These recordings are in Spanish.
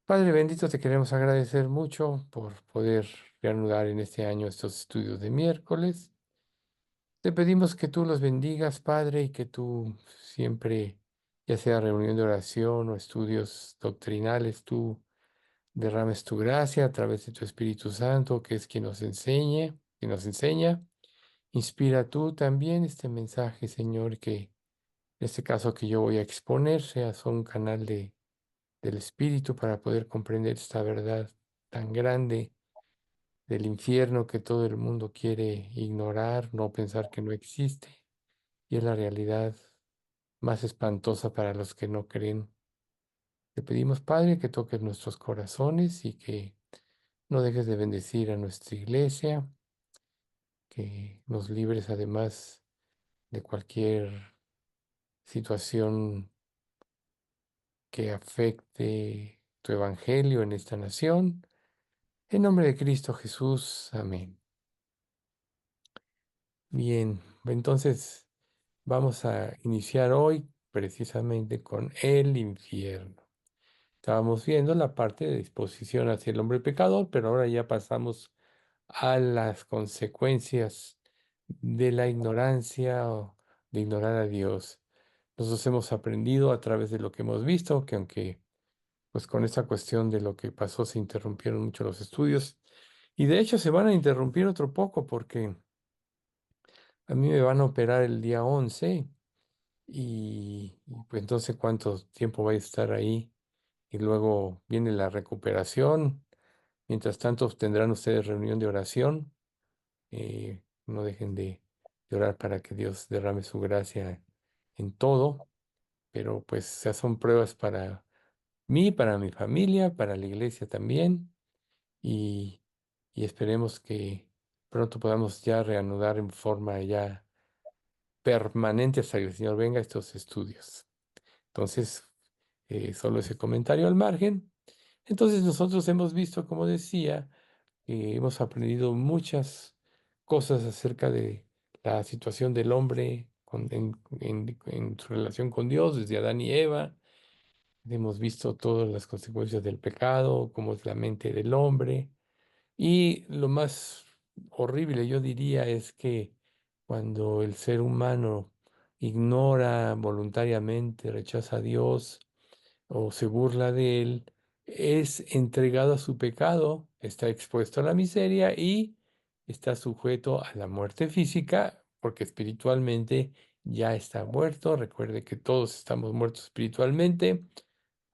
Padre bendito, te queremos agradecer mucho por poder reanudar en este año estos estudios de miércoles. Te pedimos que tú los bendigas, Padre, y que tú siempre, ya sea reunión de oración o estudios doctrinales, tú derrames tu gracia a través de tu Espíritu Santo, que es quien nos enseña. Inspira tú también este mensaje, Señor, que en este caso que yo voy a exponer sea un canal del Espíritu para poder comprender esta verdad tan grande del infierno que todo el mundo quiere ignorar, no pensar que no existe, y es la realidad más espantosa para los que no creen. Te pedimos, Padre, que toques nuestros corazones y que no dejes de bendecir a nuestra iglesia, que nos libres además de cualquier situación que afecte tu evangelio en esta nación. En nombre de Cristo Jesús. Amén. Bien, entonces vamos a iniciar hoy precisamente con el infierno. Estábamos viendo la parte de disposición hacia el hombre pecador, pero ahora ya pasamos a las consecuencias de la ignorancia o de ignorar a Dios. Nosotros hemos aprendido a través de lo que hemos visto, que aunque pues con esta cuestión de lo que pasó se interrumpieron mucho los estudios, y de hecho se van a interrumpir otro poco porque a mí me van a operar el día 11 y pues entonces cuánto tiempo va a estar ahí y luego viene la recuperación. Mientras tanto tendrán ustedes reunión de oración. No dejen de orar para que Dios derrame su gracia en todo, pero pues esas son pruebas para mí, para mi familia, para la iglesia también y, y esperemos que pronto podamos ya reanudar en forma ya permanente hasta que el Señor venga a estos estudios. Entonces, solo ese comentario al margen. Entonces, nosotros hemos visto, como decía, hemos aprendido muchas cosas acerca de la situación del hombre en su relación con Dios, desde Adán y Eva. Hemos visto todas las consecuencias del pecado, cómo es la mente del hombre. Y lo más horrible, yo diría, es que cuando el ser humano ignora voluntariamente, rechaza a Dios o se burla de él, es entregado a su pecado, está expuesto a la miseria y está sujeto a la muerte física, porque espiritualmente ya está muerto. Recuerde que todos estamos muertos espiritualmente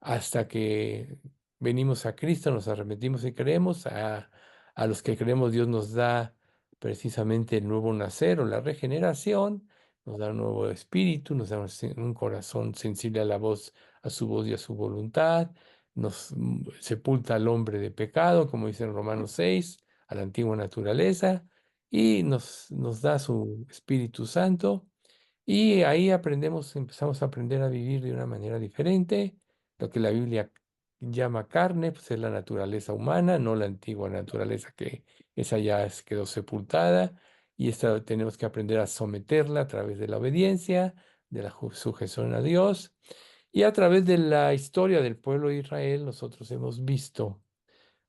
hasta que venimos a Cristo, nos arrepentimos y creemos. A los que creemos, Dios nos da precisamente el nuevo nacer o la regeneración, nos da un nuevo espíritu, nos da un corazón sensible a la voz, a su voz y a su voluntad, nos sepulta al hombre de pecado, como dice en Romanos 6, a la antigua naturaleza, y nos da su Espíritu Santo y ahí aprendemos, empezamos a aprender a vivir de una manera diferente. Lo que la Biblia llama carne, pues es la naturaleza humana, no la antigua naturaleza que esa ya quedó sepultada. Y esta tenemos que aprender a someterla a través de la obediencia, de la sujeción a Dios. Y a través de la historia del pueblo de Israel, nosotros hemos visto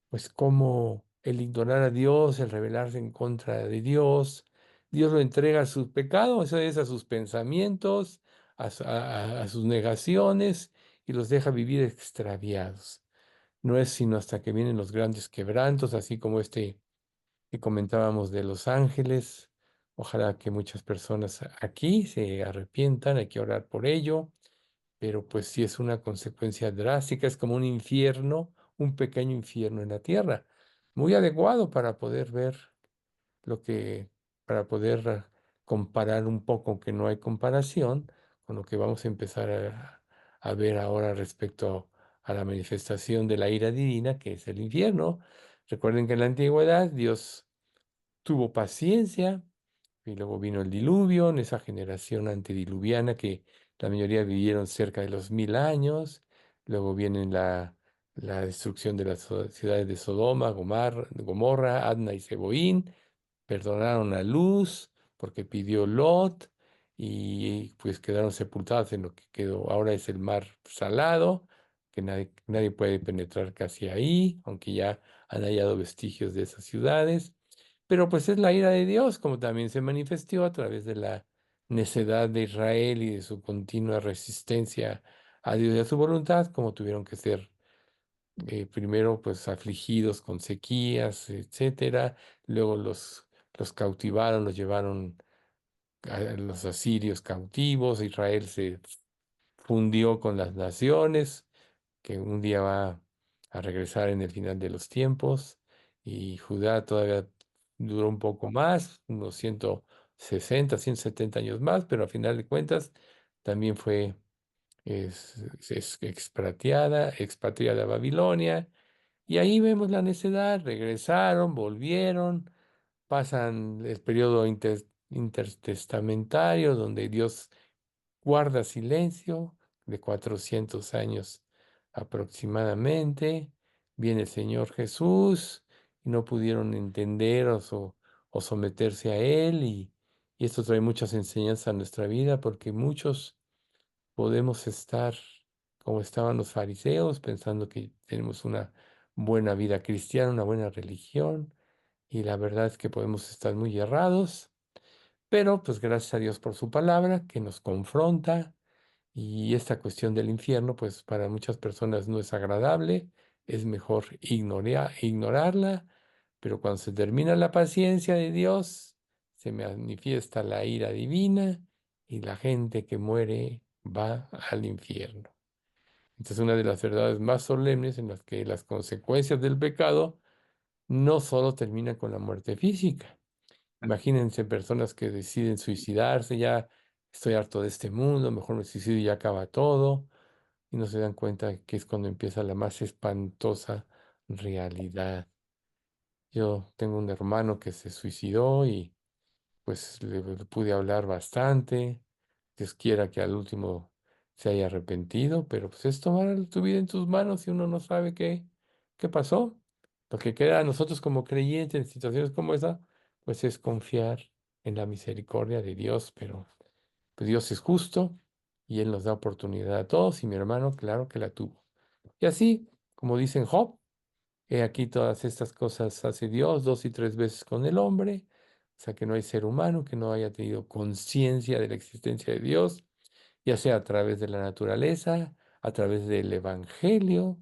pues como el ignorar a Dios, el rebelarse en contra de Dios, Dios lo entrega a sus pecados, eso es a sus pensamientos, a sus negaciones y los deja vivir extraviados. No es sino hasta que vienen los grandes quebrantos, así como este que comentábamos de los ángeles. Ojalá que muchas personas aquí se arrepientan, hay que orar por ello, pero pues sí es una consecuencia drástica, es como un infierno, un pequeño infierno en la tierra, muy adecuado para poder ver lo que, para poder comparar un poco, que no hay comparación, con lo que vamos a empezar a ver ahora respecto a la manifestación de la ira divina, que es el infierno. Recuerden que en la antigüedad Dios tuvo paciencia y luego vino el diluvio, en esa generación antediluviana que la mayoría vivieron cerca de los 1000 años. Luego viene la destrucción de las ciudades de Sodoma, Gomorra, Adna y Zeboín. Perdonaron a Luz porque pidió Lot y pues quedaron sepultados en lo que quedó. Ahora es el mar Salado, que nadie puede penetrar casi ahí, aunque ya han hallado vestigios de esas ciudades. Pero pues es la ira de Dios, como también se manifestó a través de la necedad de Israel y de su continua resistencia a Dios y a su voluntad, como tuvieron que ser primero pues afligidos con sequías, etcétera. Luego los cautivaron, los llevaron a los asirios cautivos. Israel se fundió con las naciones, que un día va a regresar en el final de los tiempos, y Judá todavía duró un poco más, unos 160, 170 años más, pero a final de cuentas también fue es expatriada a Babilonia, y ahí vemos la necedad. Regresaron, volvieron, pasan el periodo intertestamentario donde Dios guarda silencio de 400 años aproximadamente. Viene el Señor Jesús y no pudieron entender o someterse a Él, y esto trae muchas enseñanzas a nuestra vida, porque muchos podemos estar como estaban los fariseos, pensando que tenemos una buena vida cristiana, una buena religión, y la verdad es que podemos estar muy errados, pero pues gracias a Dios por su palabra que nos confronta. Y esta cuestión del infierno, pues para muchas personas no es agradable, es mejor ignorarla, pero cuando se termina la paciencia de Dios, se manifiesta la ira divina y la gente que muere va al infierno. Esta es una de las verdades más solemnes en las que las consecuencias del pecado no solo terminan con la muerte física. Imagínense personas que deciden suicidarse: ya estoy harto de este mundo, mejor me suicido y ya acaba todo, y no se dan cuenta que es cuando empieza la más espantosa realidad. Yo tengo un hermano que se suicidó y pues le pude hablar bastante. Dios quiera que al último se haya arrepentido, pero pues es tomar tu vida en tus manos y uno no sabe qué pasó. Lo que queda a nosotros como creyentes en situaciones como esa, pues es confiar en la misericordia de Dios, pero pues Dios es justo y Él nos da oportunidad a todos, y mi hermano, claro que la tuvo. Y así, como dicen Job, he aquí todas estas cosas hace Dios 2 y 3 veces con el hombre. O sea que no hay ser humano que no haya tenido conciencia de la existencia de Dios, ya sea a través de la naturaleza, a través del evangelio,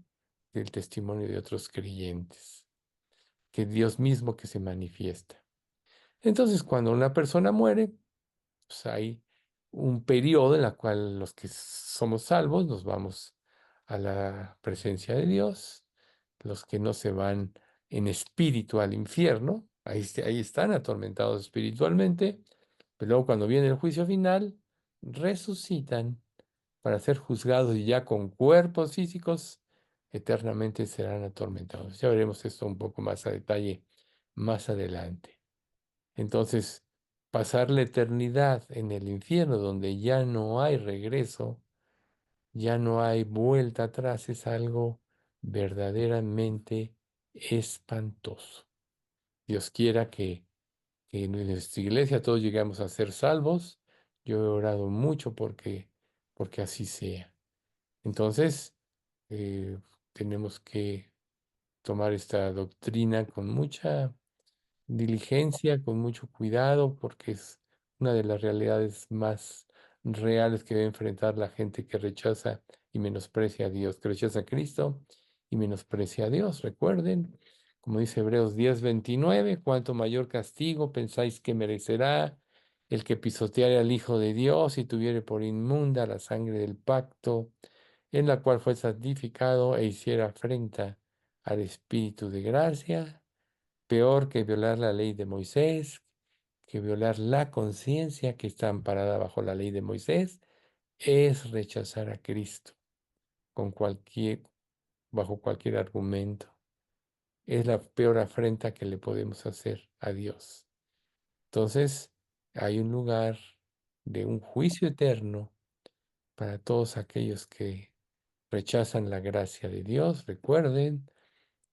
del testimonio de otros creyentes, que Dios mismo que se manifiesta. Entonces, cuando una persona muere, pues hay un periodo en el cual los que somos salvos nos vamos a la presencia de Dios. Los que no se van en espíritu al infierno, ahí están atormentados espiritualmente, pero luego cuando viene el juicio final, resucitan para ser juzgados, y ya con cuerpos físicos eternamente serán atormentados. Ya veremos esto un poco más a detalle más adelante. Entonces, pasar la eternidad en el infierno, donde ya no hay regreso, ya no hay vuelta atrás, es algo verdaderamente espantoso. Dios quiera que en nuestra iglesia todos lleguemos a ser salvos. Yo he orado mucho porque así sea. Entonces, eh, tenemos que tomar esta doctrina con mucha diligencia, con mucho cuidado, porque es una de las realidades más reales que debe enfrentar la gente que rechaza y menosprecia a Dios, que rechaza a Cristo y menosprecia a Dios. Recuerden, como dice Hebreos 10:29, cuánto mayor castigo pensáis que merecerá el que pisoteare al Hijo de Dios y tuviere por inmunda la sangre del pacto, en la cual fue santificado e hiciera afrenta al Espíritu de gracia. Peor que violar la ley de Moisés, que violar la conciencia que está amparada bajo la ley de Moisés, es rechazar a Cristo con bajo cualquier argumento. Es la peor afrenta que le podemos hacer a Dios. Entonces, hay un lugar de un juicio eterno para todos aquellos que rechazan la gracia de Dios. Recuerden,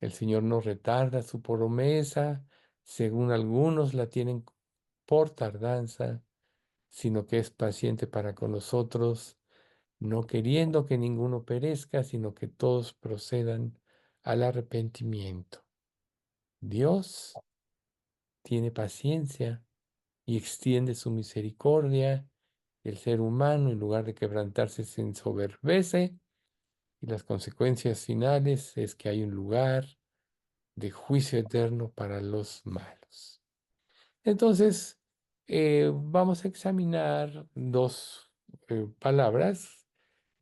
el Señor no retarda su promesa, según algunos la tienen por tardanza, sino que es paciente para con nosotros, no queriendo que ninguno perezca, sino que todos procedan al arrepentimiento. Dios tiene paciencia y extiende su misericordia. El ser humano, en lugar de quebrantarse, se ensoberbece y las consecuencias finales es que hay un lugar de juicio eterno para los malos. Entonces, vamos a examinar dos palabras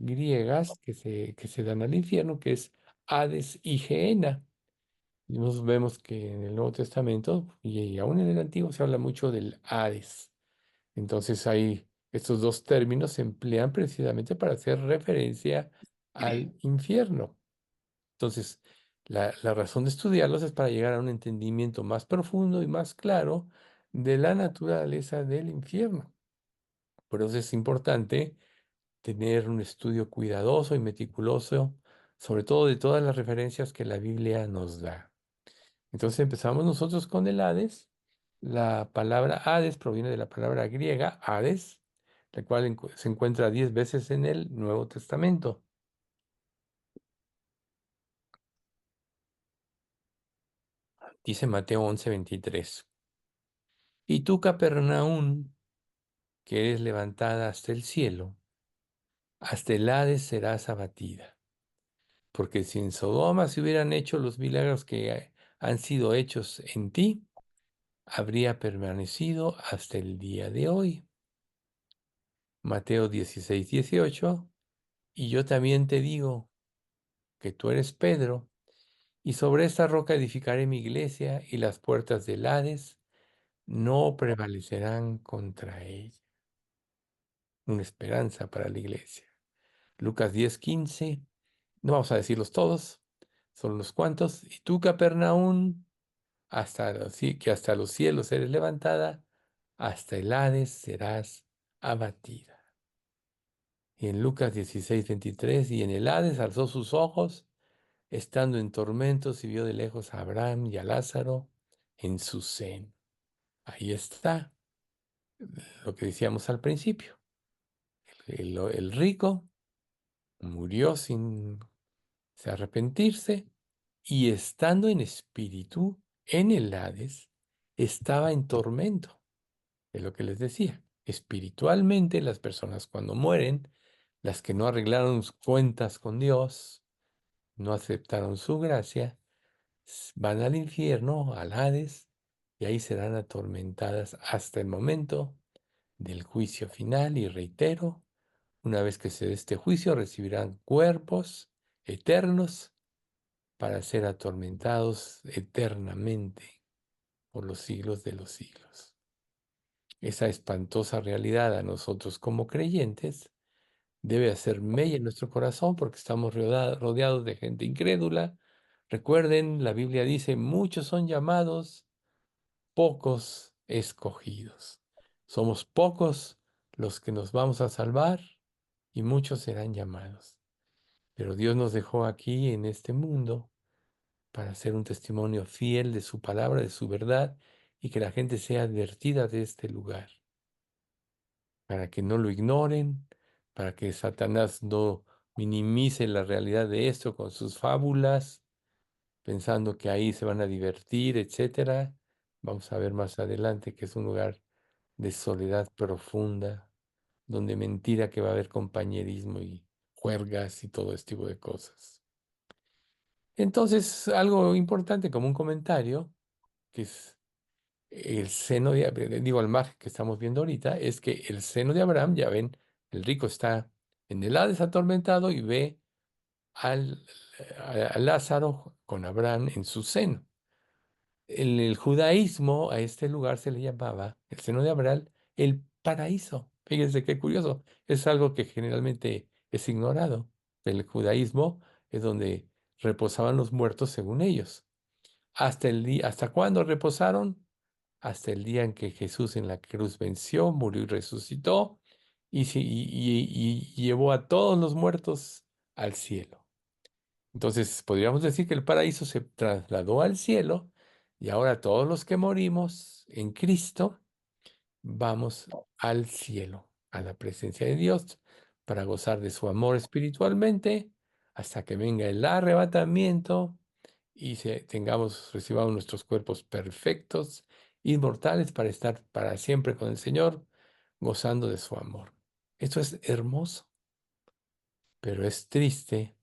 griegas que se dan al infierno, que es Hades y Gehenna. Y nos vemos que en el Nuevo Testamento y aún en el Antiguo se habla mucho del Hades. Entonces ahí estos dos términos se emplean precisamente para hacer referencia al infierno. Entonces, la razón de estudiarlos es para llegar a un entendimiento más profundo y más claro de la naturaleza del infierno. Por eso es importante tener un estudio cuidadoso y meticuloso, sobre todo de todas las referencias que la Biblia nos da. Entonces empezamos nosotros con el Hades. La palabra Hades proviene de la palabra griega Hades, la cual se encuentra 10 veces en el Nuevo Testamento. Dice Mateo 11:23. Y tú, Capernaum, que eres levantada hasta el cielo, hasta el Hades serás abatida. Porque si en Sodoma se hubieran hecho los milagros que han sido hechos en ti, habría permanecido hasta el día de hoy. Mateo 16:18. Y yo también te digo que tú eres Pedro, y sobre esta roca edificaré mi iglesia, y las puertas del Hades no prevalecerán contra ella. Una esperanza para la iglesia. Lucas 10:15. No vamos a decirlos todos, son unos cuantos. Y tú, Capernaum, que hasta los cielos eres levantada, hasta el Hades serás abatida. Y en Lucas 16:23, y en el Hades alzó sus ojos, estando en tormentos, y vio de lejos a Abraham y a Lázaro en su seno. Ahí está lo que decíamos al principio. El rico murió sin arrepentirse y estando en espíritu en el Hades, estaba en tormento. Es lo que les decía. Espiritualmente, las personas cuando mueren, las que no arreglaron sus cuentas con Dios, no aceptaron su gracia, van al infierno, al Hades, y ahí serán atormentadas hasta el momento del juicio final. Y reitero, una vez que se dé este juicio, recibirán cuerpos eternos para ser atormentados eternamente por los siglos de los siglos. Esa espantosa realidad a nosotros como creyentes debe hacer mella en nuestro corazón porque estamos rodeados de gente incrédula. Recuerden, la Biblia dice, muchos son llamados, pocos escogidos. Somos pocos los que nos vamos a salvar y muchos serán llamados. Pero Dios nos dejó aquí en este mundo para ser un testimonio fiel de su palabra, de su verdad, y que la gente sea advertida de este lugar, para que no lo ignoren, para que Satanás no minimice la realidad de esto con sus fábulas, pensando que ahí se van a divertir, etcétera. Vamos a ver más adelante que es un lugar de soledad profunda, donde mentira que va a haber compañerismo y juergas y todo este tipo de cosas. Entonces, algo importante como un comentario, que es el seno digo, al margen que estamos viendo ahorita, es que el seno de Abraham, ya ven, el rico está en el Hades atormentado y ve al, a Lázaro con Abraham en su seno. En el judaísmo a este lugar se le llamaba, el seno de Abraham, el paraíso. Fíjense qué curioso, es algo que generalmente es ignorado. El judaísmo es donde reposaban los muertos según ellos. Hasta el día, ¿hasta cuándo reposaron? Hasta el día en que Jesús en la cruz venció, murió y resucitó y llevó a todos los muertos al cielo. Entonces, podríamos decir que el paraíso se trasladó al cielo y ahora todos los que morimos en Cristo vamos al cielo, a la presencia de Dios, para gozar de su amor espiritualmente hasta que venga el arrebatamiento y recibamos nuestros cuerpos perfectos, inmortales, para estar para siempre con el Señor, gozando de su amor. Esto es hermoso, pero es triste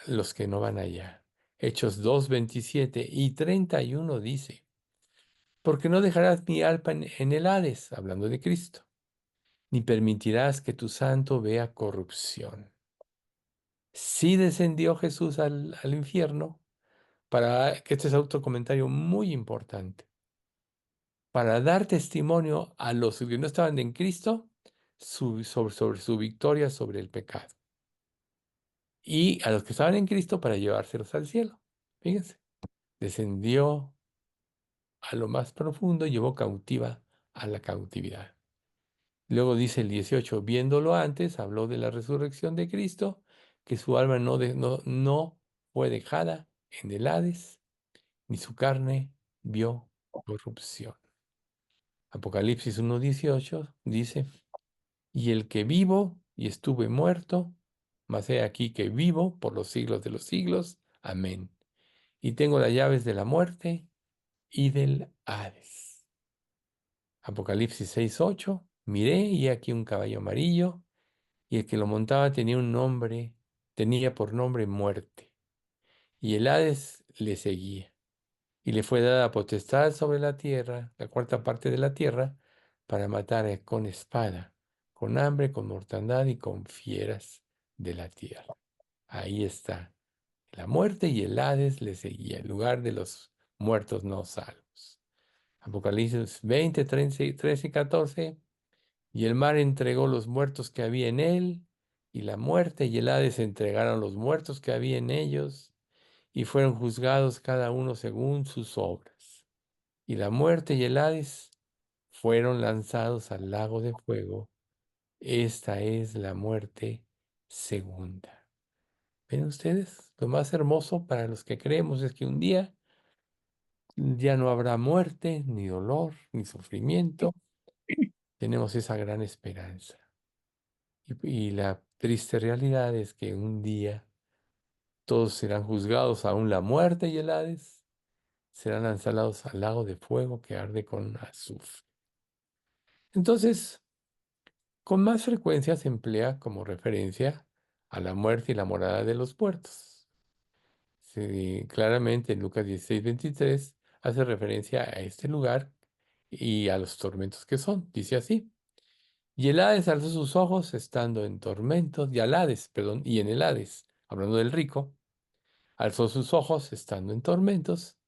los que no van allá. Hechos 2, 27 y 31 dice, porque no dejarás mi alma en el Hades, hablando de Cristo, ni permitirás que tu santo vea corrupción. Sí descendió Jesús al infierno, que este es otro comentario muy importante, para dar testimonio a los que no estaban en Cristo sobre su victoria sobre el pecado. Y a los que estaban en Cristo para llevárselos al cielo. Fíjense, descendió a lo más profundo y llevó cautiva a la cautividad. Luego dice el 18, viéndolo antes, habló de la resurrección de Cristo, que su alma no fue dejada en el Hades, ni su carne vio corrupción. Apocalipsis 1:18 dice, y el que vivo y estuve muerto, mas he aquí que vivo por los siglos de los siglos. Amén. Y tengo las llaves de la muerte y del Hades. Apocalipsis 6:8, miré y he aquí un caballo amarillo, y el que lo montaba tenía por nombre muerte, y el Hades le seguía. Y le fue dada potestad sobre la tierra, la cuarta parte de la tierra, para matar con espada, con hambre, con mortandad y con fieras de la tierra. Ahí está. La muerte y el Hades le seguía, el lugar de los muertos no salvos. Apocalipsis 20, 13 y 14. Y el mar entregó los muertos que había en él, y la muerte y el Hades entregaron los muertos que había en ellos, y fueron juzgados cada uno según sus obras. Y la muerte y el Hades fueron lanzados al lago de fuego. Esta es la muerte segunda. ¿Ven ustedes? Lo más hermoso para los que creemos es que un día ya no habrá muerte, ni dolor, ni sufrimiento. Tenemos esa gran esperanza. Y la triste realidad es que un día todos serán juzgados, aún la muerte y el Hades serán lanzados al lago de fuego que arde con azufre. Entonces, con más frecuencia se emplea como referencia a la muerte y la morada de los muertos. Claramente en Lucas 16:23 hace referencia a este lugar y a los tormentos que son. Dice así. Y el Hades alzó sus ojos estando en tormentos, y al Hades, perdón, y en el Hades, hablando del rico, alzó sus ojos estando en tormentos,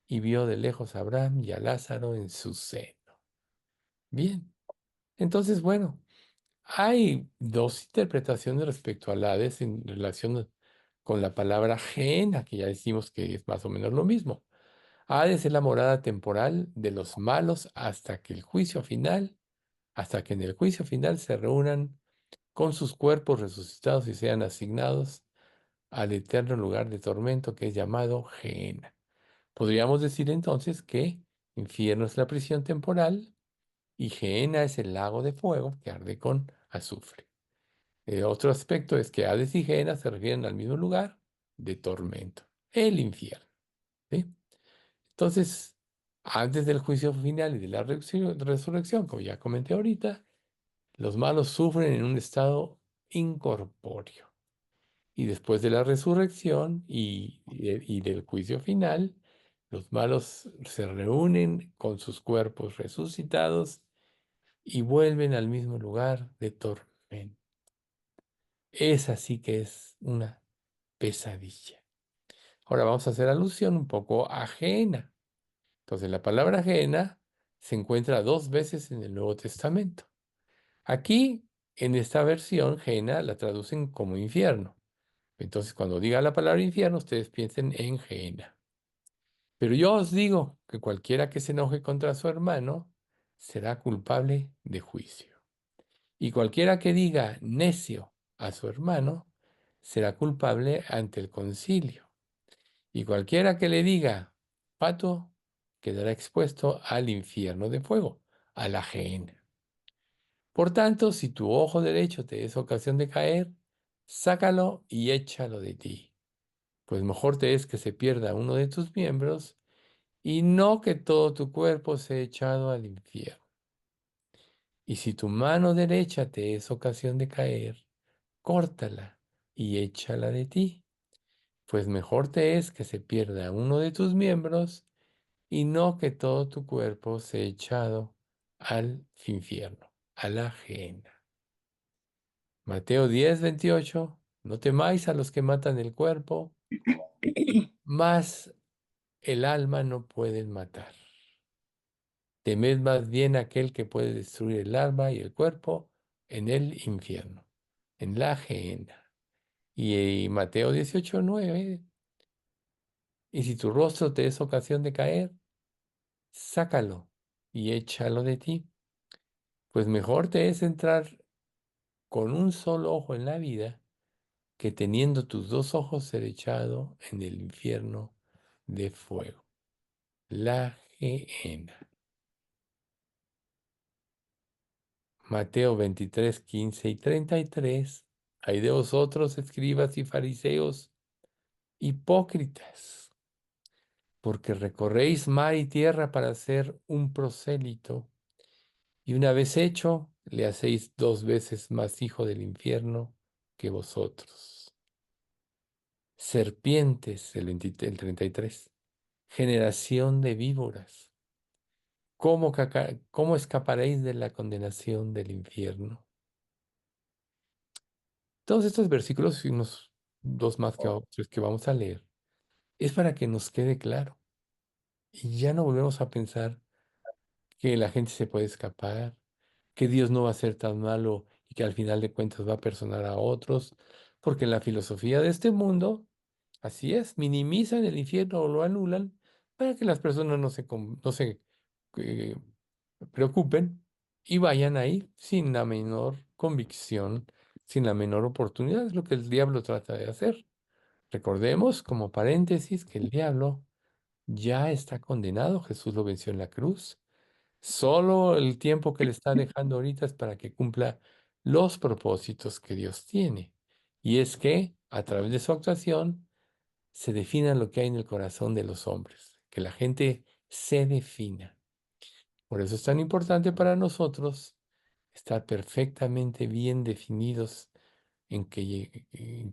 y vio de lejos a Abraham y a Lázaro en su seno. Bien, entonces, bueno, hay dos interpretaciones respecto al Hades en relación con la palabra Gehenna, que ya decimos que es más o menos lo mismo. Hades es la morada temporal de los malos hasta que en el juicio final se reúnan con sus cuerpos resucitados y sean asignados al eterno lugar de tormento que es llamado Gehenna. Podríamos decir entonces que infierno es la prisión temporal y Gehenna es el lago de fuego que arde con azufre. Otro aspecto es que Hades y Gehenna se refieren al mismo lugar de tormento, el infierno. ¿Sí? Entonces, antes del juicio final y de la resurrección, como ya comenté ahorita, los malos sufren en un estado incorpóreo. Y después de la resurrección y del juicio final, los malos se reúnen con sus cuerpos resucitados y vuelven al mismo lugar de tormento. Esa sí que es una pesadilla. Ahora vamos a hacer alusión un poco ajena. Entonces, la palabra ajena se encuentra dos veces en el Nuevo Testamento. Aquí, en esta versión, Gehenna la traducen como infierno. Entonces, cuando diga la palabra infierno, ustedes piensen en Gehenna. Pero yo os digo que cualquiera que se enoje contra su hermano será culpable de juicio. Y cualquiera que diga necio a su hermano será culpable ante el concilio. Y cualquiera que le diga pato quedará expuesto al infierno de fuego, a la Gehenna. Por tanto, si tu ojo derecho te es ocasión de caer, sácalo y échalo de ti, pues mejor te es que se pierda uno de tus miembros y no que todo tu cuerpo sea echado al infierno. Y si tu mano derecha te es ocasión de caer, córtala y échala de ti, pues mejor te es que se pierda uno de tus miembros y no que todo tu cuerpo sea echado al infierno, a la ajena. Mateo 10:28. No temáis a los que matan el cuerpo, mas el alma no pueden matar. Temed más bien aquel que puede destruir el alma y el cuerpo en el infierno, en la gehenna. Y Mateo 18:9. Y si tu rostro te es ocasión de caer, sácalo y échalo de ti, pues mejor te es entrar con un solo ojo en la vida que teniendo tus dos ojos ser echado en el infierno de fuego, la gehenna. Mateo 23:15 y 33. Hay de vosotros, escribas y fariseos, hipócritas, porque recorréis mar y tierra para hacer un prosélito, y una vez hecho, le hacéis dos veces más hijo del infierno que vosotros. Serpientes, el 33. Generación de víboras. ¿Cómo escaparéis de la condenación del infierno? Todos estos versículos y unos dos más que otros que vamos a leer es para que nos quede claro y ya no volvemos a pensar que la gente se puede escapar, que Dios no va a ser tan malo y que al final de cuentas va a personar a otros, porque en la filosofía de este mundo, así es, minimizan el infierno o lo anulan para que las personas no se eh, preocupen y vayan ahí sin la menor convicción, sin la menor oportunidad. Es lo que el diablo trata de hacer. Recordemos, como paréntesis, que el diablo ya está condenado. Jesús lo venció en la cruz. Solo el tiempo que le está dejando ahorita es para que cumpla los propósitos que Dios tiene. Y es que, a través de su actuación, se defina lo que hay en el corazón de los hombres, que la gente se defina. Por eso es tan importante para nosotros estar perfectamente bien definidos en que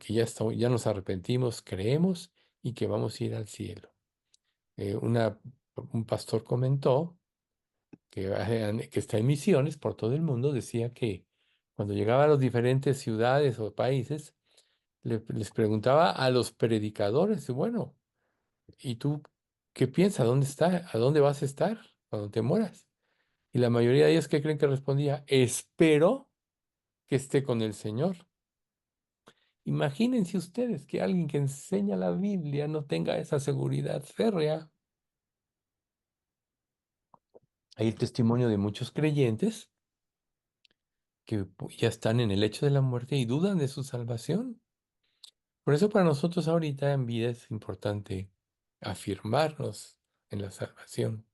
ya nos arrepentimos, creemos y que vamos a ir al cielo. Un pastor comentó que está en misiones por todo el mundo, decía que cuando llegaba a las diferentes ciudades o países, les preguntaba a los predicadores, bueno, ¿y tú qué piensas? ¿Dónde está? ¿A dónde vas a estar cuando te mueras? Y la mayoría de ellos, ¿qué creen que respondía? Espero que esté con el Señor. Imagínense ustedes que alguien que enseña la Biblia no tenga esa seguridad férrea. Hay el testimonio de muchos creyentes que ya están en el lecho de la muerte y dudan de su salvación. Por eso para nosotros ahorita en vida es importante afirmarnos en la salvación,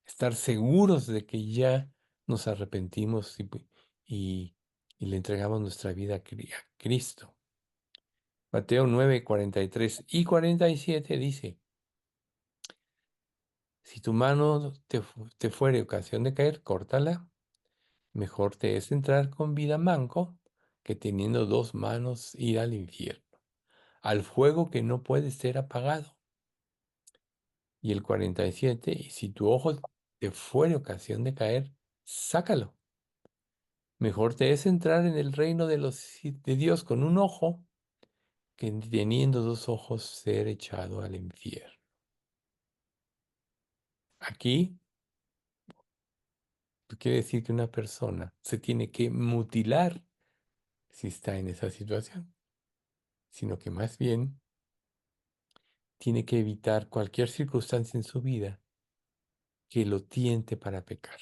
estar seguros de que ya nos arrepentimos y- y le entregamos nuestra vida a Cristo. Mateo 9:43 y 47 dice, si tu mano te fuere ocasión de caer, córtala. Mejor te es entrar con vida manco que teniendo dos manos ir al infierno, al fuego que no puede ser apagado. Y el 47, y si tu ojo te fuere ocasión de caer, sácalo. Mejor te es entrar en el reino de Dios con un ojo que teniendo dos ojos ser echado al infierno. Aquí quiere decir que una persona se tiene que mutilar si está en esa situación, sino que más bien tiene que evitar cualquier circunstancia en su vida que lo tiente para pecar.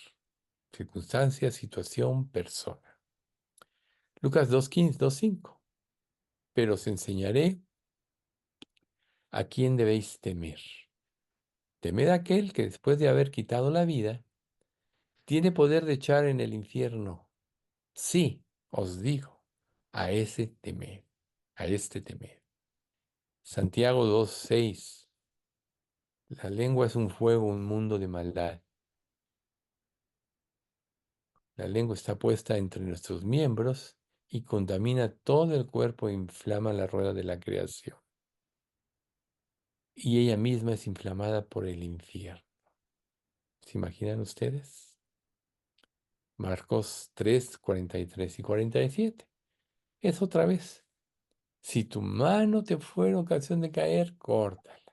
Circunstancia, situación, persona. Lucas 2:15, 2:5. Pero os enseñaré a quién debéis temer. Temed a aquel que después de haber quitado la vida, tiene poder de echar en el infierno. Sí, os digo, a ese temed, a este temed. Santiago 2:6. La lengua es un fuego, un mundo de maldad. La lengua está puesta entre nuestros miembros y contamina todo el cuerpo e inflama la rueda de la creación. Y ella misma es inflamada por el infierno. ¿Se imaginan ustedes? Marcos 3:43 y 47. Es otra vez. Si tu mano te fuera ocasión de caer, córtala.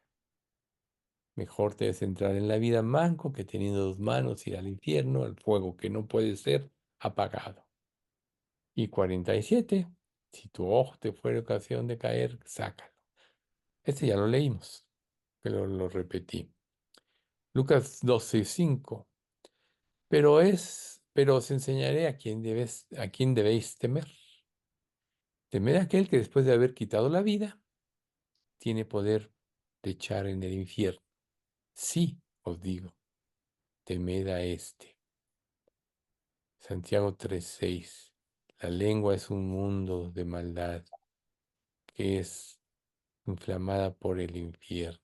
Mejor te es entrar en la vida manco que teniendo dos manos ir al infierno, al fuego que no puede ser apagado. Y 47. Si tu ojo te fuera ocasión de caer, sácalo. Este ya lo leímos, pero lo repetí. Lucas 12:5. Pero os enseñaré a quién debéis temer. Temed a aquel que después de haber quitado la vida, tiene poder de echar en el infierno. Sí, os digo, temed a este. Santiago 3:6. La lengua es un mundo de maldad que es inflamada por el infierno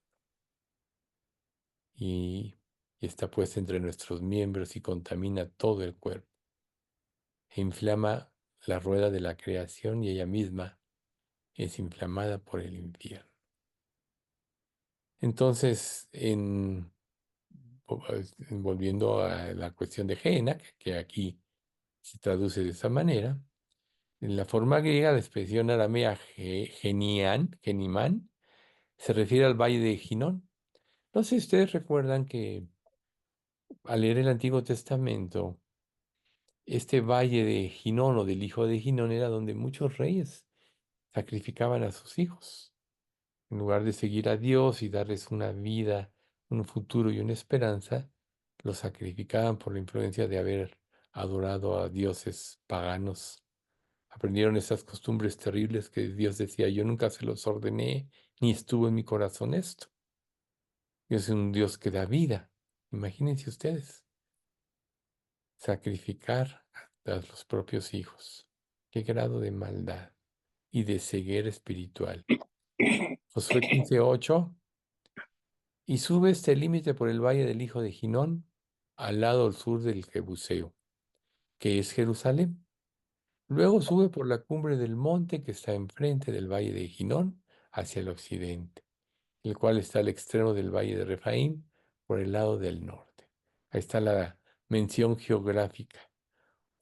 y, y está puesta entre nuestros miembros y contamina todo el cuerpo. E inflama la rueda de la creación y ella misma es inflamada por el infierno. Entonces, volviendo a la cuestión de Gehenna, que aquí se traduce de esa manera, en la forma griega, la expresión aramea Genimán, se refiere al valle de Ginón. No sé si ustedes recuerdan que al leer el Antiguo Testamento, este valle de Ginón o del hijo de Ginón era donde muchos reyes sacrificaban a sus hijos. En lugar de seguir a Dios y darles una vida, un futuro y una esperanza, los sacrificaban por la influencia de haber adorado a dioses paganos. Aprendieron esas costumbres terribles que Dios decía, yo nunca se los ordené, ni estuvo en mi corazón esto. Dios es un Dios que da vida. Imagínense ustedes, sacrificar a los propios hijos. Qué grado de maldad y de ceguera espiritual. Josué 15:8. Y sube este límite por el valle del hijo de Ginón, al lado al sur del Jebuseo, que es Jerusalén. Luego sube por la cumbre del monte que está enfrente del valle de Ginón hacia el occidente, el cual está al extremo del valle de Refaim por el lado del norte. Ahí está la mención geográfica.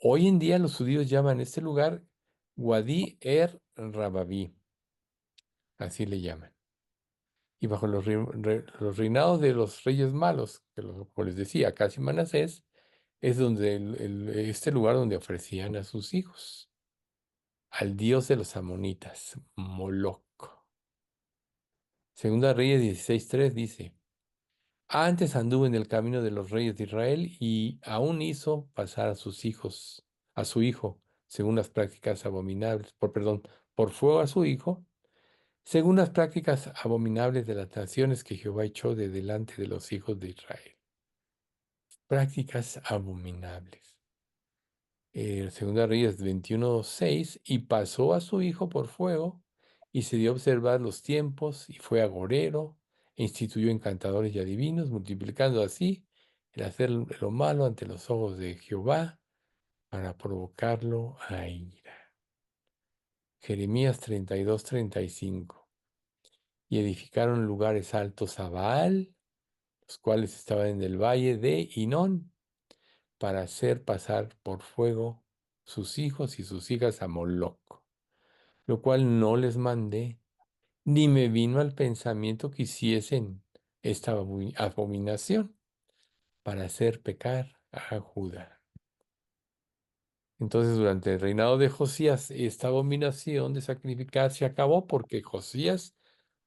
Hoy en día los judíos llaman este lugar Wadi Rababí, así le llaman. Y bajo los reinados de los reyes malos, como les decía, Acaz y Manasés, es donde este lugar donde ofrecían a sus hijos al dios de los amonitas, Moloc. Segunda Reyes 16:3 dice, antes anduvo en el camino de los reyes de Israel y aún hizo pasar a sus hijos, a su hijo, según las prácticas abominables, por fuego a su hijo, según las prácticas abominables de las naciones que Jehová echó de delante de los hijos de Israel. Prácticas abominables. Segunda Reyes 21:6, y pasó a su hijo por fuego, y se dio a observar los tiempos, y fue agorero, e instituyó encantadores y adivinos, multiplicando así el hacer lo malo ante los ojos de Jehová, para provocarlo a ira. Jeremías 32:35. Y edificaron lugares altos a Baal, los cuales estaban en el valle de Hinón, para hacer pasar por fuego sus hijos y sus hijas a Moloc, lo cual no les mandé, ni me vino al pensamiento que hiciesen esta abominación para hacer pecar a Judá. Entonces, durante el reinado de Josías, esta abominación de sacrificar se acabó porque Josías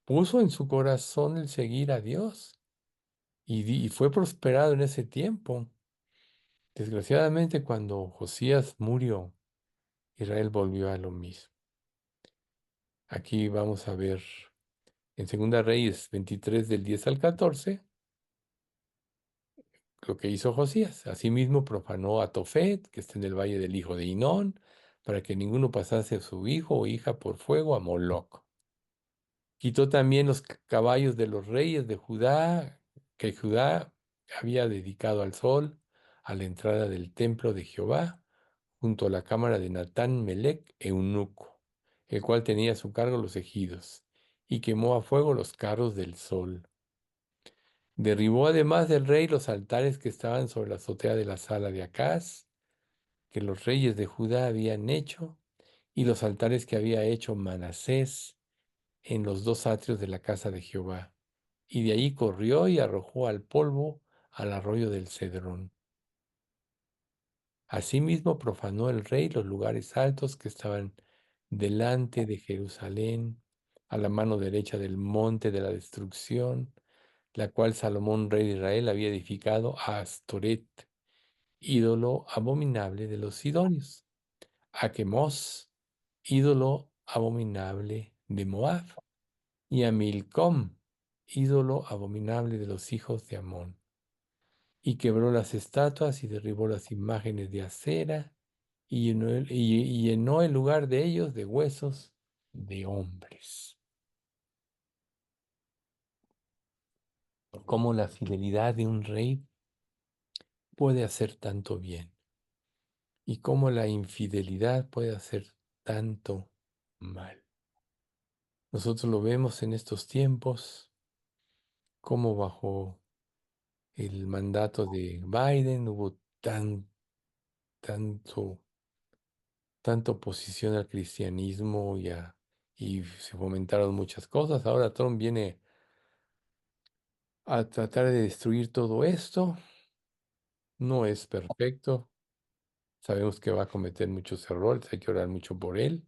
puso en su corazón el seguir a Dios y fue prosperado en ese tiempo. Desgraciadamente, cuando Josías murió, Israel volvió a lo mismo. Aquí vamos a ver en Segunda Reyes 23 del 10 al 14 lo que hizo Josías. Asimismo profanó a Tofet, que está en el valle del hijo de Hinón, para que ninguno pasase a su hijo o hija por fuego a Moloc. Quitó también los caballos de los reyes de Judá, que Judá había dedicado al sol, a la entrada del templo de Jehová, junto a la cámara de Natán Melec, eunuco, el cual tenía a su cargo los ejidos, y quemó a fuego los carros del sol. Derribó además del rey los altares que estaban sobre la azotea de la sala de Acaz, que los reyes de Judá habían hecho, y los altares que había hecho Manasés en los dos atrios de la casa de Jehová. Y de allí corrió y arrojó al polvo al arroyo del Cedrón. Asimismo profanó el rey los lugares altos que estaban delante de Jerusalén, a la mano derecha del monte de la destrucción, la cual Salomón, rey de Israel, había edificado a Astoret, ídolo abominable de los sidonios, a Quemos, ídolo abominable de Moab, y a Milcom, ídolo abominable de los hijos de Amón. Y quebró las estatuas y derribó las imágenes de acera y llenó el lugar de ellos de huesos de hombres. Cómo la fidelidad de un rey puede hacer tanto bien y cómo la infidelidad puede hacer tanto mal. Nosotros lo vemos en estos tiempos, como bajo el mandato de Biden hubo tanto, tanta oposición al cristianismo y se fomentaron muchas cosas. Ahora Trump viene a tratar de destruir todo esto. No es perfecto. Sabemos que va a cometer muchos errores, hay que orar mucho por él,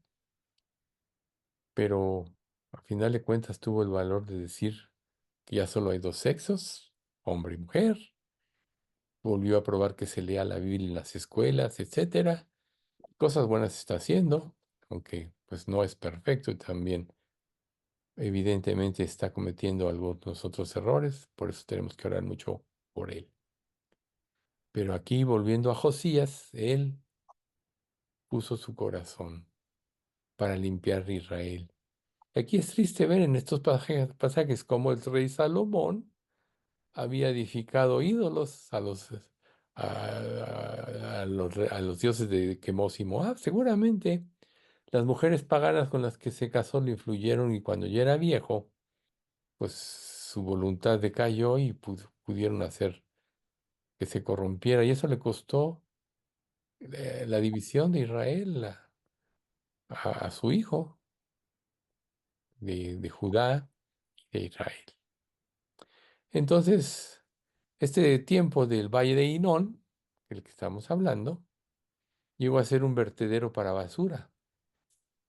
pero a final de cuentas tuvo el valor de decir que ya solo hay dos sexos, hombre y mujer. Volvió a probar que se lea la Biblia en las escuelas, etcétera. Cosas buenas está haciendo, aunque pues no es perfecto y también evidentemente está cometiendo algunos otros errores, por eso tenemos que orar mucho por él. Pero aquí, volviendo a Josías, él puso su corazón para limpiar Israel. Aquí es triste ver en estos pasajes cómo el rey Salomón había edificado ídolos a los dioses de Quemos y Moab. Seguramente las mujeres paganas con las que se casó le influyeron y cuando ya era viejo, pues su voluntad decayó y pudieron hacer que se corrompiera. Y eso le costó la división de Israel a su hijo, de Judá y de Israel. Entonces, este tiempo del Valle de Hinón, del que estamos hablando, llegó a ser un vertedero para basura.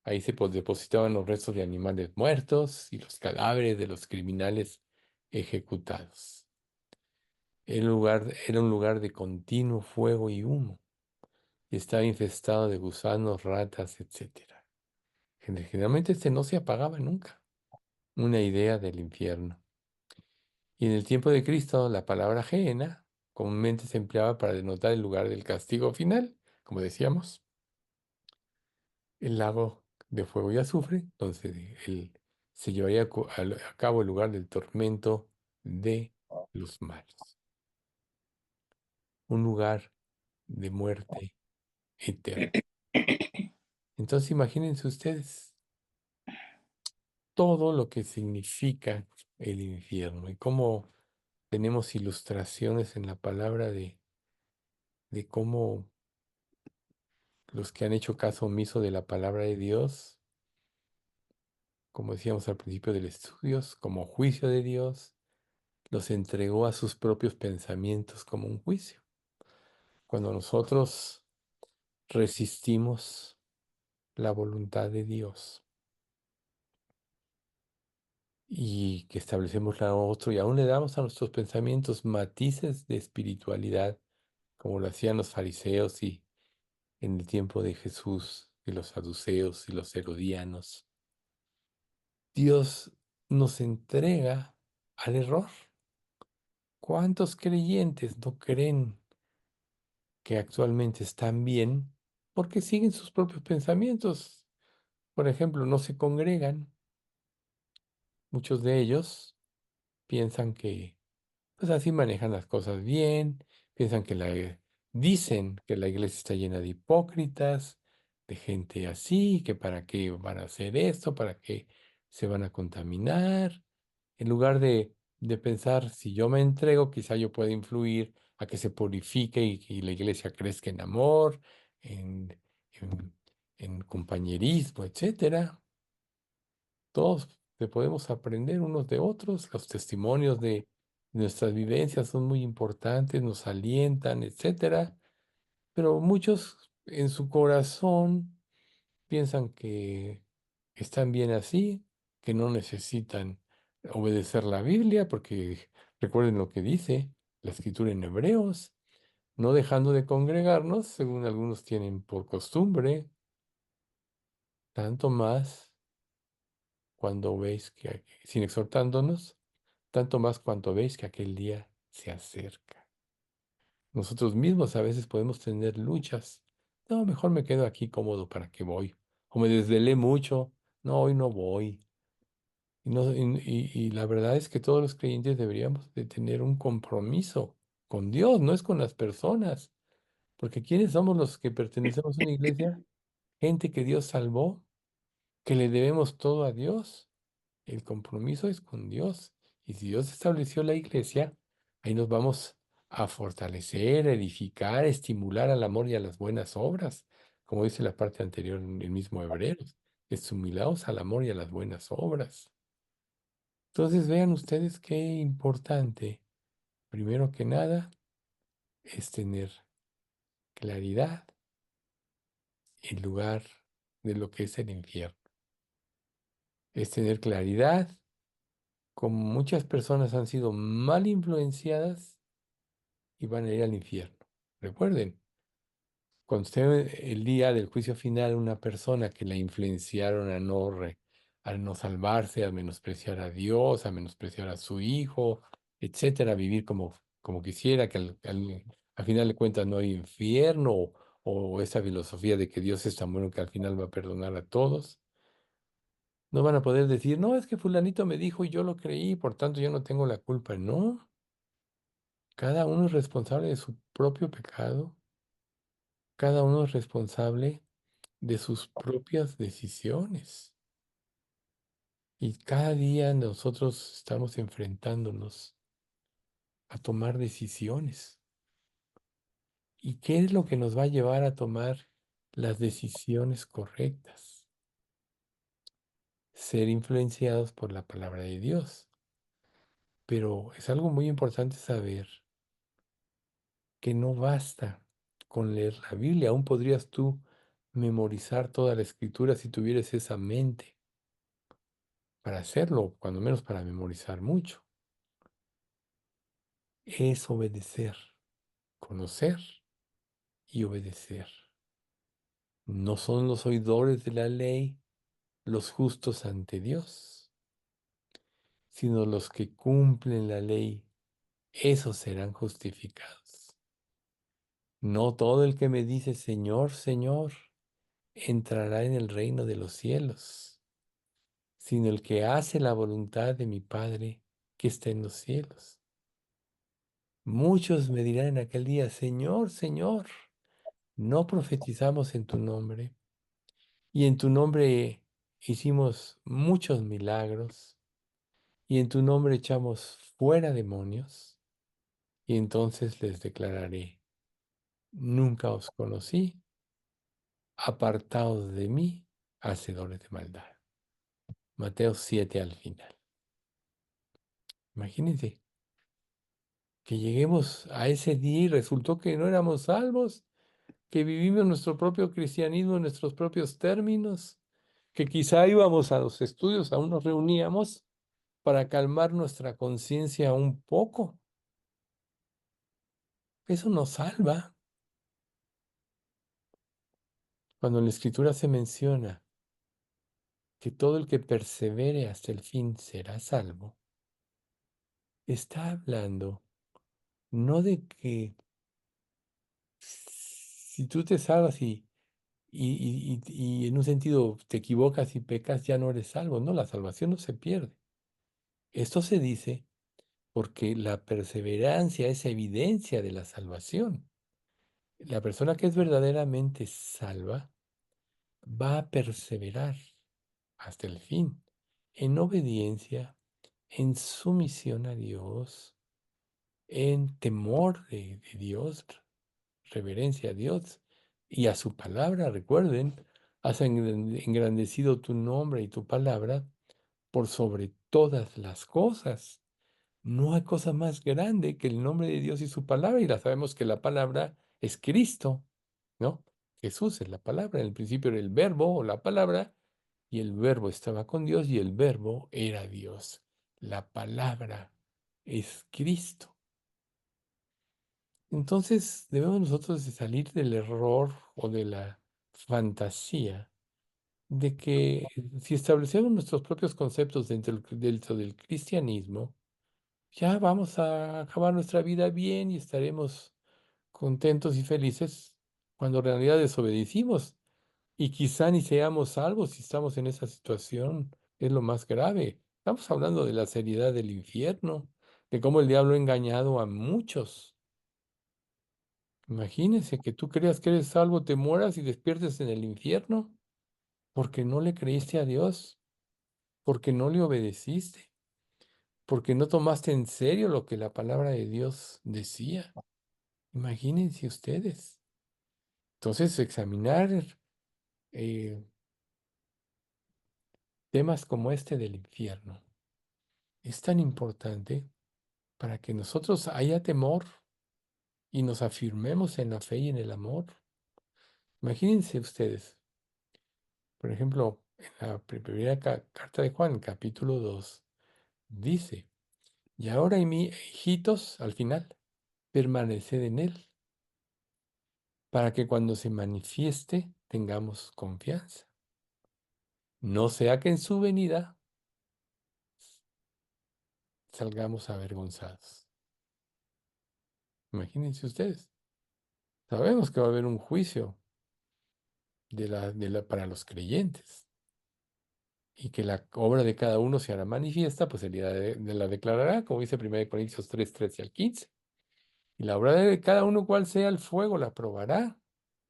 Ahí se depositaban los restos de animales muertos y los cadáveres de los criminales ejecutados. Era un lugar de continuo fuego y humo, y estaba infestado de gusanos, ratas, etcétera. Generalmente este no se apagaba nunca. Una idea del infierno. Y en el tiempo de Cristo, la palabra Gehenna comúnmente se empleaba para denotar el lugar del castigo final, como decíamos, el lago de fuego y azufre, entonces se llevaría a cabo el lugar del tormento de los malos, un lugar de muerte eterna. Entonces imagínense ustedes todo lo que significa el infierno y cómo tenemos ilustraciones en la palabra de cómo los que han hecho caso omiso de la palabra de Dios, como decíamos al principio del estudio, como juicio de Dios, los entregó a sus propios pensamientos como un juicio. Cuando nosotros resistimos la voluntad de Dios y que establecemos la otra y aún le damos a nuestros pensamientos matices de espiritualidad, como lo hacían los fariseos y en el tiempo de Jesús, y los saduceos y los herodianos, Dios nos entrega al error. ¿Cuántos creyentes no creen que actualmente están bien porque siguen sus propios pensamientos? Por ejemplo, no se congregan. Muchos de ellos piensan que pues así manejan las cosas bien, piensan que dicen que la iglesia está llena de hipócritas, de gente así, que para qué van a hacer esto, para qué se van a contaminar, en lugar de pensar, si yo me entrego, quizá yo pueda influir a que se purifique y la iglesia crezca en amor, en, en, en compañerismo, etcétera. Todos podemos aprender unos de otros, los testimonios de nuestras vivencias son muy importantes, nos alientan, etcétera, pero muchos en su corazón piensan que están bien así, que no necesitan obedecer la Biblia, porque recuerden lo que dice la escritura en Hebreos, no dejando de congregarnos, según algunos tienen por costumbre, tanto más cuando veis que, sin exhortándonos, tanto más cuanto veis que aquel día se acerca. Nosotros mismos a veces podemos tener luchas. No, mejor me quedo aquí cómodo para que voy. O me desvelé mucho. No, hoy no voy. Y, no- y la verdad es que todos los creyentes deberíamos de tener un compromiso con Dios, no es con las personas. Porque ¿quiénes somos los que pertenecemos a una iglesia? Gente que Dios salvó, que le debemos todo a Dios. El compromiso es con Dios. Y si Dios estableció la iglesia, ahí nos vamos a fortalecer, edificar, estimular al amor y a las buenas obras. Como dice la parte anterior en el mismo Hebreos, estimulados al amor y a las buenas obras. Entonces vean ustedes qué importante, primero que nada, es tener claridad en lugar de lo que es el infierno. Es tener claridad, como muchas personas han sido mal influenciadas y van a ir al infierno. Recuerden, cuando esté el día del juicio final, una persona que la influenciaron a no salvarse, a menospreciar a Dios, a menospreciar a su hijo, etcétera, a vivir como quisiera, que al final de cuentas no hay infierno, o esa filosofía de que Dios es tan bueno que al final va a perdonar a todos. No van a poder decir, no, es que fulanito me dijo y yo lo creí, por tanto yo no tengo la culpa. No, cada uno es responsable de su propio pecado. Cada uno es responsable de sus propias decisiones. Y cada día nosotros estamos enfrentándonos a tomar decisiones. ¿Y qué es lo que nos va a llevar a tomar las decisiones correctas? Ser influenciados por la palabra de Dios. Pero es algo muy importante saber que no basta con leer la Biblia. Aún podrías tú memorizar toda la escritura si tuvieras esa mente para hacerlo, cuando menos para memorizar mucho. Es obedecer, conocer y obedecer. No son los oidores de la ley los justos ante Dios, sino los que cumplen la ley, esos serán justificados. No todo el que me dice Señor, Señor, entrará en el reino de los cielos, sino el que hace la voluntad de mi Padre que está en los cielos. Muchos me dirán en aquel día, Señor, Señor, no profetizamos en tu nombre, y en tu nombre hicimos muchos milagros, y en tu nombre echamos fuera demonios, y entonces les declararé, nunca os conocí, apartados de mí, hacedores de maldad. Mateo 7 al final. Imagínense que lleguemos a ese día y resultó que no éramos salvos, que vivimos nuestro propio cristianismo en nuestros propios términos, que quizá íbamos a los estudios, aún nos reuníamos para calmar nuestra conciencia un poco. Eso nos salva. Cuando en la Escritura se menciona que todo el que persevere hasta el fin será salvo, está hablando no de que si tú te salvas y en un sentido te equivocas y pecas, ya no eres salvo. No, la salvación no se pierde. Esto se dice porque la perseverancia es evidencia de la salvación. La persona que es verdaderamente salva va a perseverar hasta el fin, en obediencia, en sumisión a Dios, en temor de Dios, reverencia a Dios y a su palabra. Recuerden, has engrandecido tu nombre y tu palabra por sobre todas las cosas. No hay cosa más grande que el nombre de Dios y su palabra, y la sabemos que la palabra es Cristo, ¿no? Jesús es la palabra. En el principio era el verbo o la palabra, y el verbo estaba con Dios y el verbo era Dios. La palabra es Cristo. Entonces debemos nosotros de salir del error o de la fantasía de que si establecemos nuestros propios conceptos dentro del cristianismo, ya vamos a acabar nuestra vida bien y estaremos contentos y felices cuando en realidad desobedecimos y quizá ni seamos salvos si estamos en esa situación. Es lo más grave. Estamos hablando de la seriedad del infierno, de cómo el diablo ha engañado a muchos. Imagínense que tú creas que eres salvo, te mueras y despiertes en el infierno porque no le creíste a Dios, porque no le obedeciste, porque no tomaste en serio lo que la palabra de Dios decía. Imagínense ustedes. Entonces, examinar eh, temas como este del infierno es tan importante para que nosotros haya temor y nos afirmemos en la fe y en el amor. Imagínense ustedes, por ejemplo, en la primera carta de Juan, capítulo 2 dice, y ahora, hijitos, al final, permaneced en él, para que cuando se manifieste tengamos confianza. No sea que en su venida salgamos avergonzados. Imagínense ustedes. Sabemos que va a haber un juicio para los creyentes y que la obra de cada uno se hará manifiesta, pues el día de la declarará, como dice 1 Corintios 3, 13 al 15. Y la obra de cada uno, cual sea el fuego, la probará.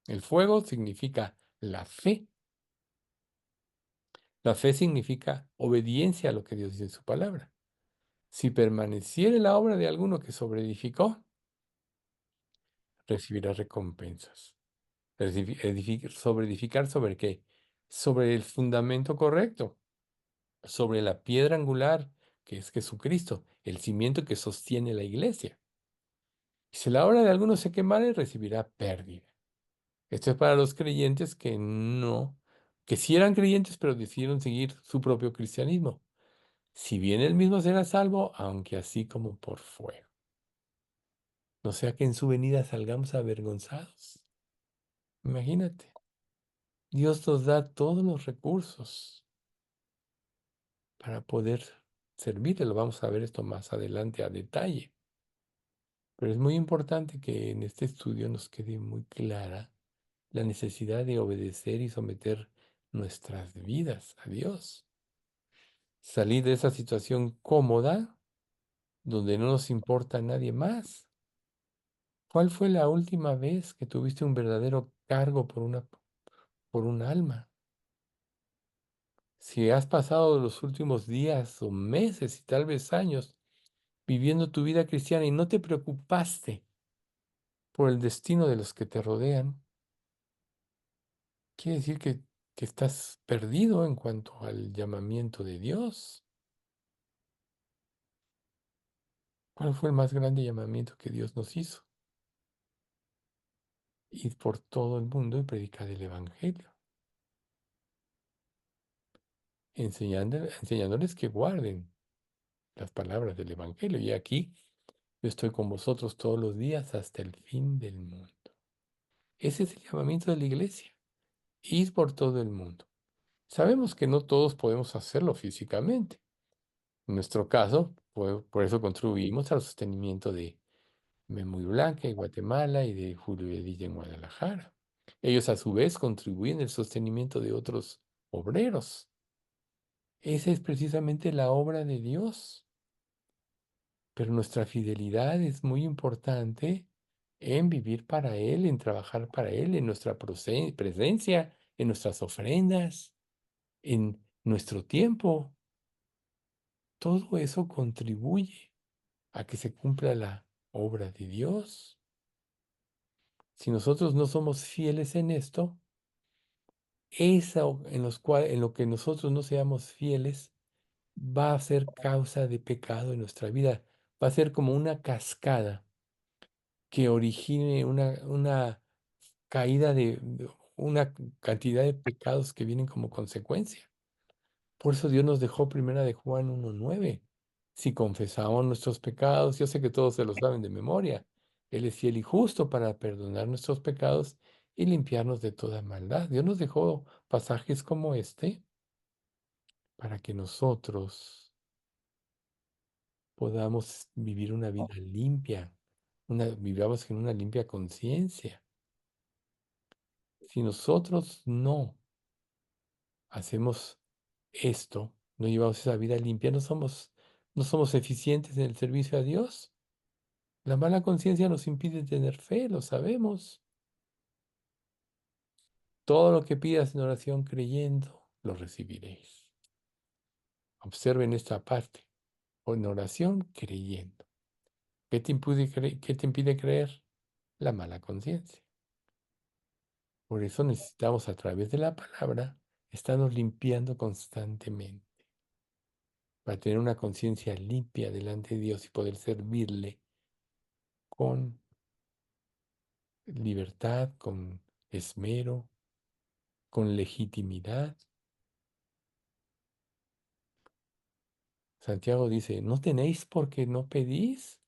El fuego significa la fe. La fe significa obediencia a lo que Dios dice en su palabra. Si permaneciere la obra de alguno que sobreedificó, recibirá recompensas. Sobreedificar sobre qué? Sobre el fundamento correcto, sobre la piedra angular, que es Jesucristo, el cimiento que sostiene la iglesia. Y si la obra de alguno se quemare, recibirá pérdida. Esto es para los creyentes que no, que sí eran creyentes, pero decidieron seguir su propio cristianismo. Si bien él mismo será salvo, aunque así como por fuego. No sea que en su venida salgamos avergonzados. Imagínate, Dios nos da todos los recursos para poder servirle. Lo vamos a ver esto más adelante a detalle. Pero es muy importante que en este estudio nos quede muy clara la necesidad de obedecer y someter nuestras vidas a Dios. Salir de esa situación cómoda donde no nos importa a nadie más. ¿Cuál fue la última vez que tuviste un verdadero cargo por un alma? Si has pasado los últimos días o meses y tal vez años viviendo tu vida cristiana y no te preocupaste por el destino de los que te rodean, quiere decir que estás perdido en cuanto al llamamiento de Dios. ¿Cuál fue el más grande llamamiento que Dios nos hizo? Ir por todo el mundo y predicar el Evangelio, enseñándoles que guarden las palabras del Evangelio. Y aquí yo estoy con vosotros todos los días hasta el fin del mundo. Ese es el llamamiento de la iglesia, ir por todo el mundo. Sabemos que no todos podemos hacerlo físicamente. En nuestro caso, por eso contribuimos al sostenimiento Muy Blanca en Guatemala y de Julio Vedilla en Guadalajara. Ellos a su vez contribuyen al sostenimiento de otros obreros. Esa es precisamente la obra de Dios. Pero nuestra fidelidad es muy importante en vivir para Él, en trabajar para Él, en nuestra presencia, en nuestras ofrendas, en nuestro tiempo. Todo eso contribuye a que se cumpla la obra de Dios. Si nosotros no somos fieles en esto, en lo que nosotros no seamos fieles va a ser causa de pecado en nuestra vida. Va a ser como una cascada que origine una caída de una cantidad de pecados que vienen como consecuencia. Por eso Dios nos dejó primera de Juan 1:9. Si confesamos nuestros pecados, yo sé que todos se los saben de memoria. Él es fiel y justo para perdonar nuestros pecados y limpiarnos de toda maldad. Dios nos dejó pasajes como este para que nosotros podamos vivir una vida limpia, vivamos en una limpia conciencia. Si nosotros no hacemos esto, no llevamos esa vida limpia, no somos eficientes en el servicio a Dios. La mala conciencia nos impide tener fe, lo sabemos. Todo lo que pidas en oración creyendo, lo recibiréis. Observen esta parte. O en oración creyendo. ¿Qué te impide creer? La mala conciencia. Por eso necesitamos a través de la palabra estarnos limpiando constantemente para tener una conciencia limpia delante de Dios y poder servirle con libertad, con esmero, con legitimidad. Santiago dice, ¿no tenéis porque no pedís?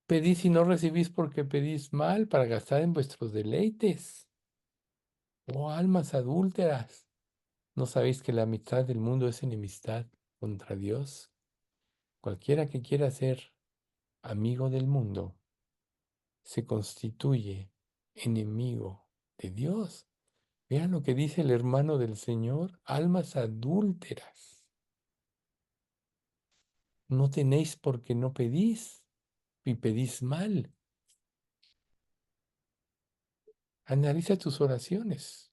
Pedís y no recibís porque pedís mal para gastar en vuestros deleites. Oh, almas adúlteras, ¿no sabéis que la amistad del mundo es enemistad contra Dios? Cualquiera que quiera ser amigo del mundo se constituye enemigo de Dios. Vean lo que dice el hermano del Señor, almas adúlteras. No tenéis porque no pedís y pedís mal. Analiza tus oraciones.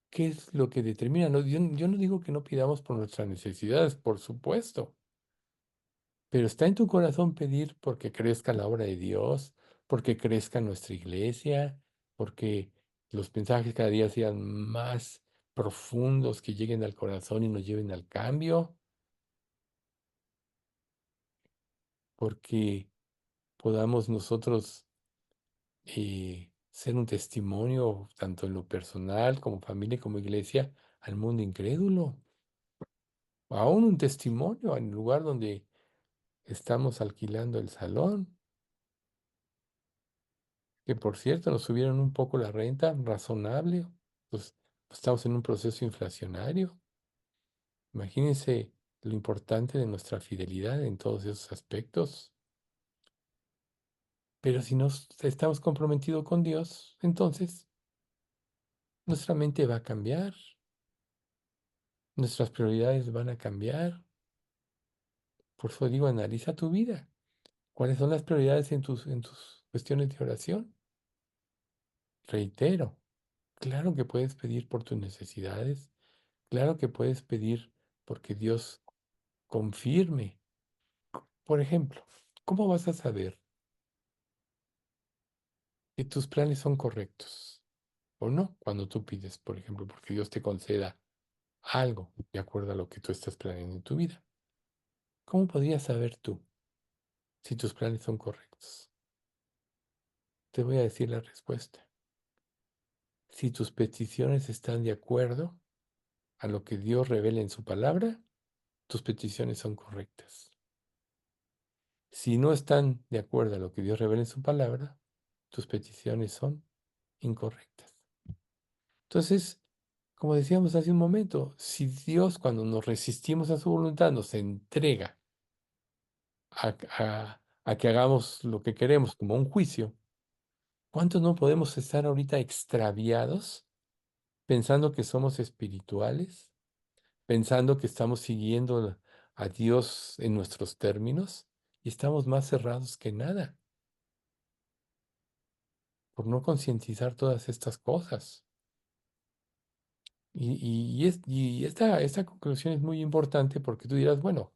¿Qué es lo que determina? No, yo no digo que no pidamos por nuestras necesidades, por supuesto, pero está en tu corazón pedir porque crezca la obra de Dios, porque crezca nuestra iglesia, porque los mensajes cada día sean más profundos, que lleguen al corazón y nos lleven al cambio, porque podamos nosotros ser un testimonio, tanto en lo personal como familia, como iglesia, al mundo incrédulo. Aún un testimonio en el lugar donde estamos alquilando el salón, que por cierto nos subieron un poco la renta, razonable, pues estamos en un proceso inflacionario. Imagínense lo importante de nuestra fidelidad en todos esos aspectos. Pero si nos estamos comprometidos con Dios, entonces nuestra mente va a cambiar, nuestras prioridades van a cambiar. Por eso digo, analiza tu vida. ¿Cuáles son las prioridades en tus cuestiones de oración? Reitero, claro que puedes pedir por tus necesidades, claro que puedes pedir porque Dios confirme. Por ejemplo, ¿cómo vas a saber que tus planes son correctos o no cuando tú pides, por ejemplo, porque Dios te conceda algo de acuerdo a lo que tú estás planeando en tu vida? ¿Cómo podrías saber tú si tus planes son correctos? Te voy a decir la respuesta. Si tus peticiones están de acuerdo a lo que Dios revela en su palabra, tus peticiones son correctas. Si no están de acuerdo a lo que Dios revela en su palabra, tus peticiones son incorrectas. Entonces, como decíamos hace un momento, si Dios cuando nos resistimos a su voluntad nos entrega a, a que hagamos lo que queremos, como un juicio. ¿Cuántos no podemos estar ahorita extraviados pensando que somos espirituales, pensando que estamos siguiendo a Dios en nuestros términos y estamos más cerrados que nada por no concientizar todas estas cosas? Y esta conclusión es muy importante porque tú dirás, bueno,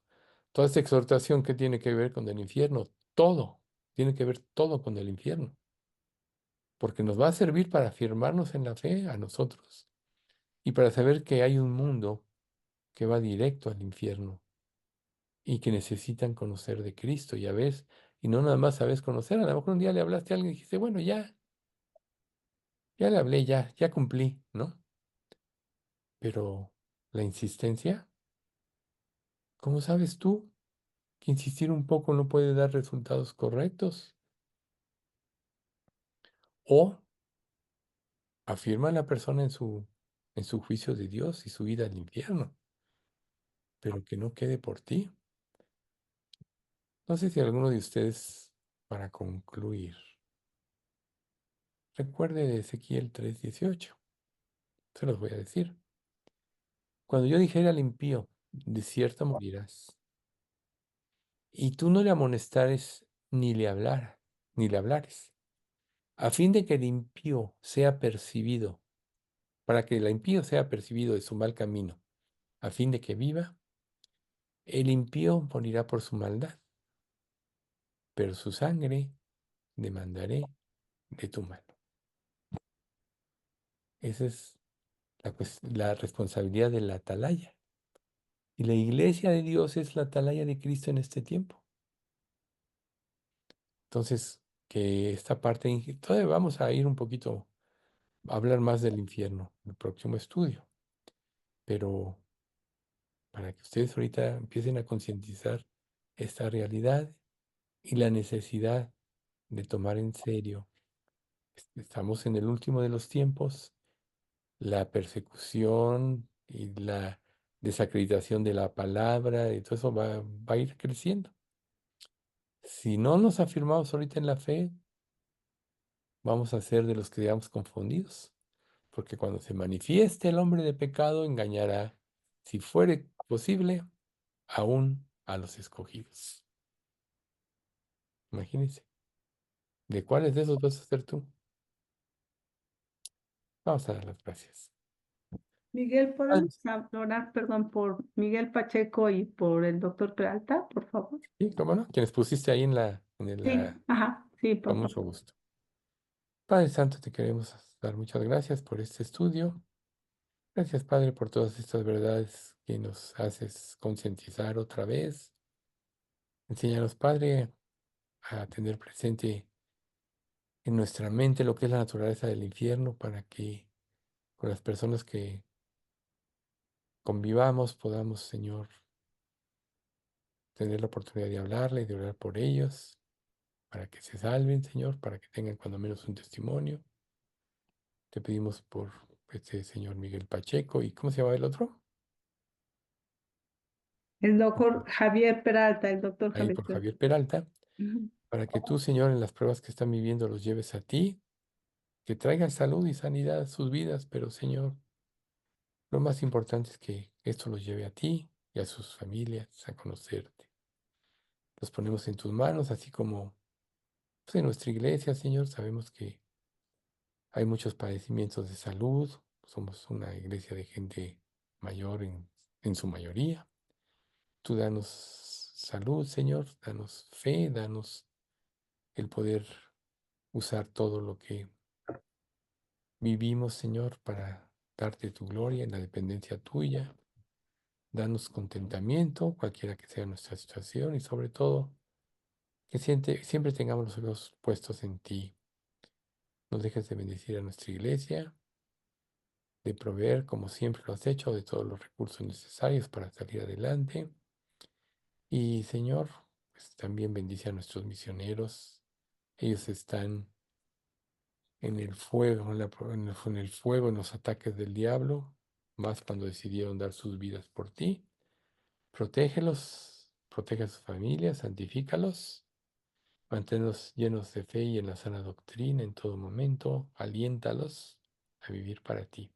toda esta exhortación que tiene que ver con el infierno, todo, tiene que ver todo con el infierno, porque nos va a servir para afirmarnos en la fe a nosotros y para saber que hay un mundo que va directo al infierno y que necesitan conocer de Cristo, ya ves, y no nada más sabes conocer, a lo mejor un día le hablaste a alguien y dijiste, bueno, ya le hablé, ya cumplí, ¿no? Pero la insistencia, ¿cómo sabes tú que insistir un poco no puede dar resultados correctos? O afirma a la persona en su juicio de Dios y su vida al infierno, pero que no quede por ti. No sé si alguno de ustedes, para concluir, recuerde de Ezequiel 3:18. Se los voy a decir. Cuando yo dijera al impío, de cierto morirás, y tú no le amonestares ni le hablares, a fin de que el impío sea percibido, para que el impío sea percibido de su mal camino, a fin de que viva, el impío morirá por su maldad, pero su sangre demandaré de tu mano. Esa es la responsabilidad de la atalaya. Y la iglesia de Dios es la atalaya de Cristo en este tiempo. Entonces, que esta parte, todavía vamos a ir un poquito a hablar más del infierno en el próximo estudio, pero para que ustedes ahorita empiecen a concientizar esta realidad y la necesidad de tomar en serio. Estamos en el último de los tiempos, la persecución y la desacreditación de la palabra, y todo eso va a ir creciendo. Si no nos afirmamos ahorita en la fe, vamos a ser de los que digamos confundidos, porque cuando se manifieste el hombre de pecado, engañará, si fuere posible, aún a los escogidos. Imagínense, ¿de cuáles de esos vas a ser tú? Vamos a dar las gracias. Miguel, Padre, ¿podemos orar, perdón, por Miguel Pacheco y por el doctor Peralta, por favor? sí, cómo no, quienes pusiste ahí Sí, ajá, sí, por con mucho favor. gusto. Padre Santo, te queremos dar muchas gracias por este estudio. Gracias, Padre, por todas estas verdades que nos haces concientizar otra vez. Enséñanos, Padre, a tener presente en nuestra mente lo que es la naturaleza del infierno para que con las personas que convivamos podamos, Señor, tener la oportunidad de hablarle y de orar por ellos, para que se salven, Señor, para que tengan cuando menos un testimonio. Te pedimos por este señor Miguel Pacheco y ¿cómo se llama el otro? El doctor Javier Peralta, el doctor Ahí Javier por Peralta. Javier Peralta, Ujú. para que tú, Señor, en las pruebas que están viviendo los lleves a ti, que traigan salud y sanidad a sus vidas, pero Señor, lo más importante es que esto los lleve a ti y a sus familias a conocerte. Los ponemos en tus manos, así como pues, en nuestra iglesia, Señor, sabemos que hay muchos padecimientos de salud, somos una iglesia de gente mayor en su mayoría. Tú danos salud, Señor, danos fe, danos el poder usar todo lo que vivimos, Señor, para darte tu gloria en la dependencia tuya. Danos contentamiento, cualquiera que sea nuestra situación, y sobre todo, que siempre tengamos los ojos puestos en ti. No dejes de bendecir a nuestra iglesia, de proveer, como siempre lo has hecho, de todos los recursos necesarios para salir adelante. Y Señor, pues también bendice a nuestros misioneros. Ellos están en el fuego, en el fuego, en los ataques del diablo, más cuando decidieron dar sus vidas por ti. Protégelos, protege a sus familias, santifícalos Manténlos llenos de fe y en la sana doctrina en todo momento. Aliéntalos a vivir para ti.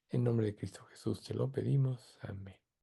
En nombre de Cristo Jesús te lo pedimos. Amén.